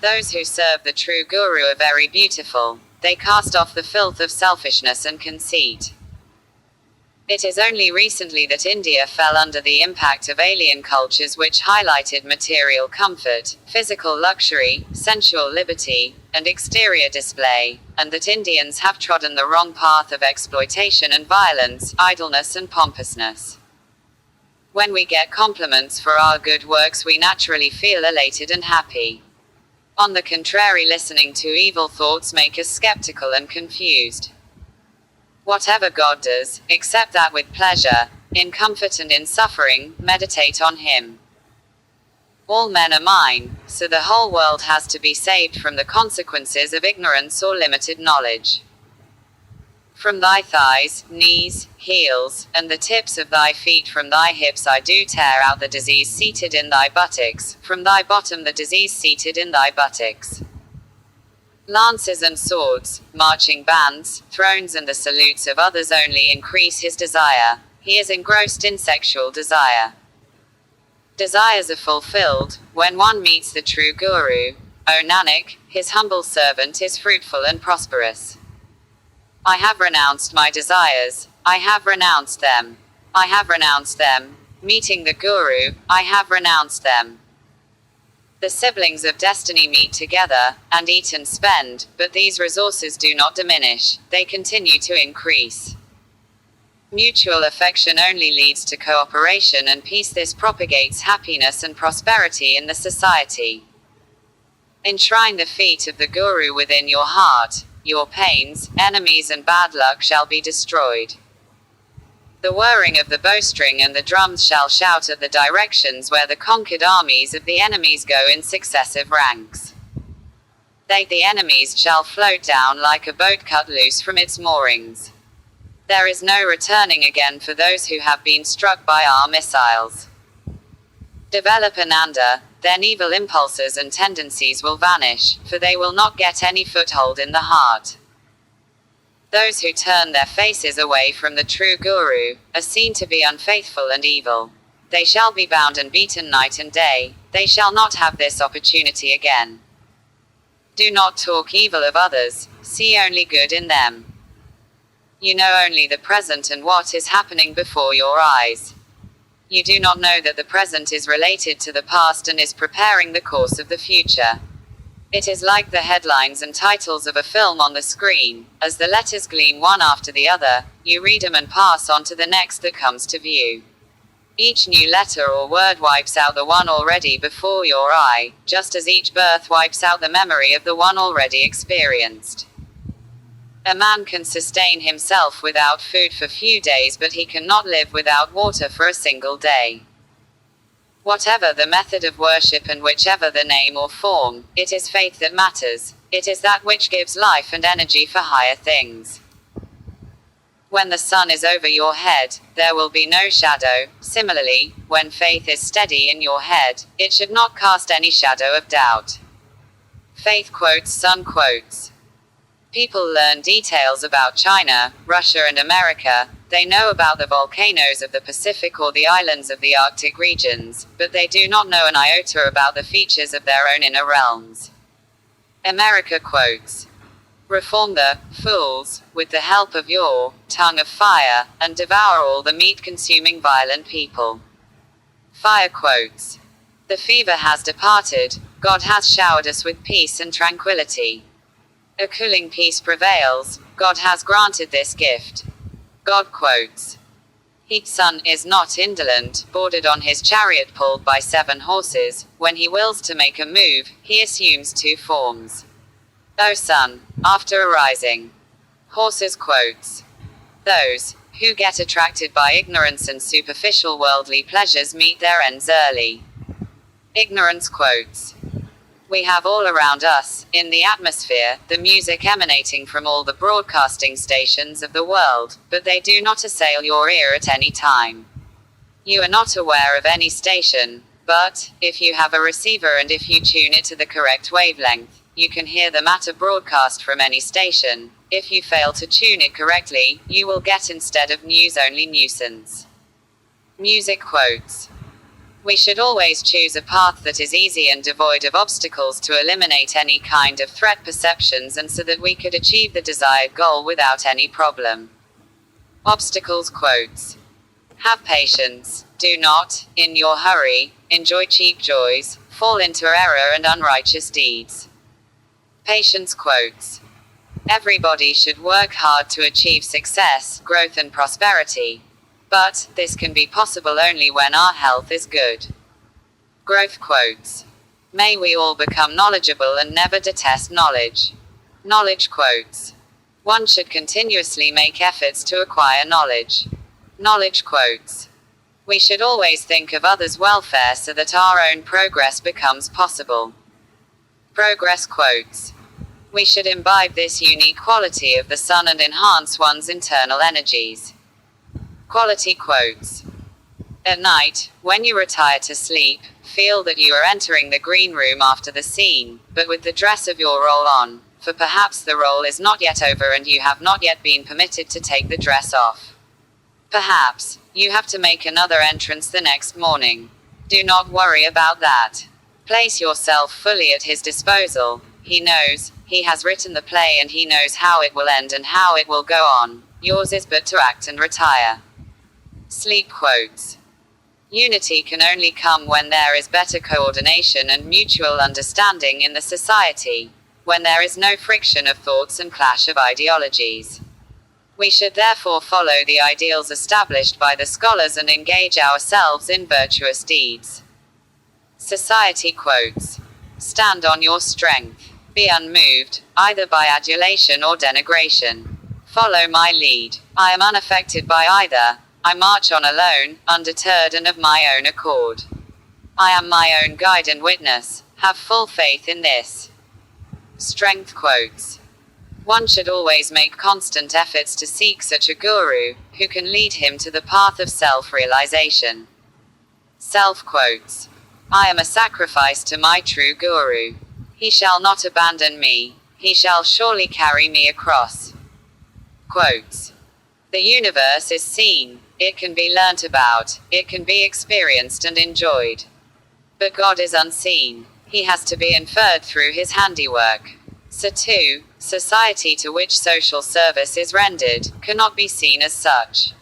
Those who serve the true Guru are very beautiful. They cast off the filth of selfishness and conceit. It is only recently that India fell under the impact of alien cultures which highlighted material comfort, physical luxury, sensual liberty, and exterior display, and that Indians have trodden the wrong path of exploitation and violence, idleness and pompousness. When we get compliments for our good works, we naturally feel elated and happy. On the contrary, listening to evil thoughts make us skeptical and confused. Whatever God does, accept that with pleasure. In comfort and in suffering, meditate on Him. All men are mine, so the whole world has to be saved from the consequences of ignorance or limited knowledge. From thy thighs, knees, heels, and the tips of thy feet, from thy hips I do tear out the disease seated in thy buttocks, from thy bottom the disease seated in thy buttocks. Lances and swords, marching bands, thrones and the salutes of others only increase his desire. He is engrossed in sexual desire. Desires are fulfilled when one meets the true Guru. O Nanak, his humble servant is fruitful and prosperous. I have renounced my desires, I have renounced them. I have renounced them. Meeting the Guru, I have renounced them. The siblings of destiny meet together, and eat and spend, but these resources do not diminish, they continue to increase. Mutual affection only leads to cooperation and peace. This propagates happiness and prosperity in the society. Enshrine the feet of the Guru within your heart. Your pains, enemies and bad luck shall be destroyed. The whirring of the bowstring and the drums shall shout at the directions where the conquered armies of the enemies go in successive ranks. The enemies shall float down like a boat cut loose from its moorings. There is no returning again for those who have been struck by our missiles. Develop Ananda, then evil impulses and tendencies will vanish, for they will not get any foothold in the heart. Those who turn their faces away from the true Guru are seen to be unfaithful and evil. They shall be bound and beaten night and day. They shall not have this opportunity again. Do not talk evil of others, see only good in them. You know only the present and what is happening before your eyes. You do not know that the present is related to the past and is preparing the course of the future. It is like the headlines and titles of a film on the screen. As the letters gleam one after the other, you read them and pass on to the next that comes to view. Each new letter or word wipes out the one already before your eye, just as each birth wipes out the memory of the one already experienced. A man can sustain himself without food for few days, but he cannot live without water for a single day. Whatever the method of worship and whichever the name or form, it is faith that matters. It is that which gives life and energy for higher things. When the sun is over your head, there will be no shadow. Similarly, when faith is steady in your head, it should not cast any shadow of doubt. Faith quotes sun quotes. People learn details about China, Russia and America. They know about the volcanoes of the Pacific or the islands of the Arctic regions, but they do not know an iota about the features of their own inner realms. America quotes, "Reform the fools with the help of your tongue of fire, and devour all the meat-consuming violent people." Fire quotes, "The fever has departed, God has showered us with peace and tranquility. A cooling peace prevails, God has granted this gift." God quotes, "Heat sun is not indolent, bordered on his chariot pulled by 7 horses, when he wills to make a move, he assumes 2 forms. O sun, after arising." Horses quotes, "Those who get attracted by ignorance and superficial worldly pleasures meet their ends early." Ignorance quotes, "We have all around us, in the atmosphere, the music emanating from all the broadcasting stations of the world, but they do not assail your ear at any time. You are not aware of any station, but, if you have a receiver and if you tune it to the correct wavelength, you can hear the matter broadcast from any station. If you fail to tune it correctly, you will get instead of news only nuisance." Music quotes, We should always choose a path that is easy and devoid of obstacles to eliminate any kind of threat perceptions and so that we could achieve the desired goal without any problem. Obstacles quotes. Have patience. Do not, in your hurry, enjoy cheap joys, fall into error and unrighteous deeds. Patience quotes. Everybody should work hard to achieve success, growth and prosperity. But, this can be possible only when our health is good. Growth quotes. May we all become knowledgeable and never detest knowledge. Knowledge quotes. One should continuously make efforts to acquire knowledge. Knowledge quotes. We should always think of others' welfare so that our own progress becomes possible. Progress quotes. We should imbibe this unique quality of the sun and enhance one's internal energies. Quality quotes. At night, when you retire to sleep, feel that you are entering the green room after the scene, but with the dress of your role on, for perhaps the role is not yet over and you have not yet been permitted to take the dress off. Perhaps, you have to make another entrance the next morning. Do not worry about that. Place yourself fully at his disposal. He knows, he has written the play and he knows how it will end and how it will go on. Yours is but to act and retire. Sleep quotes. Unity can only come when there is better coordination and mutual understanding in the society, when there is no friction of thoughts and clash of ideologies. We should therefore follow the ideals established by the scholars and engage ourselves in virtuous deeds. Society quotes. Stand on your strength. Be unmoved, either by adulation or denigration. Follow my lead. I am unaffected by either. I march on alone, undeterred and of my own accord. I am my own guide and witness. Have full faith in this. Strength quotes. One should always make constant efforts to seek such a guru, who can lead him to the path of self-realization. Self quotes. I am a sacrifice to my true guru. He shall not abandon me. He shall surely carry me across. Quotes. The universe is seen. It can be learnt about, it can be experienced and enjoyed. But God is unseen. He has to be inferred through his handiwork. So too, society to which social service is rendered, cannot be seen as such.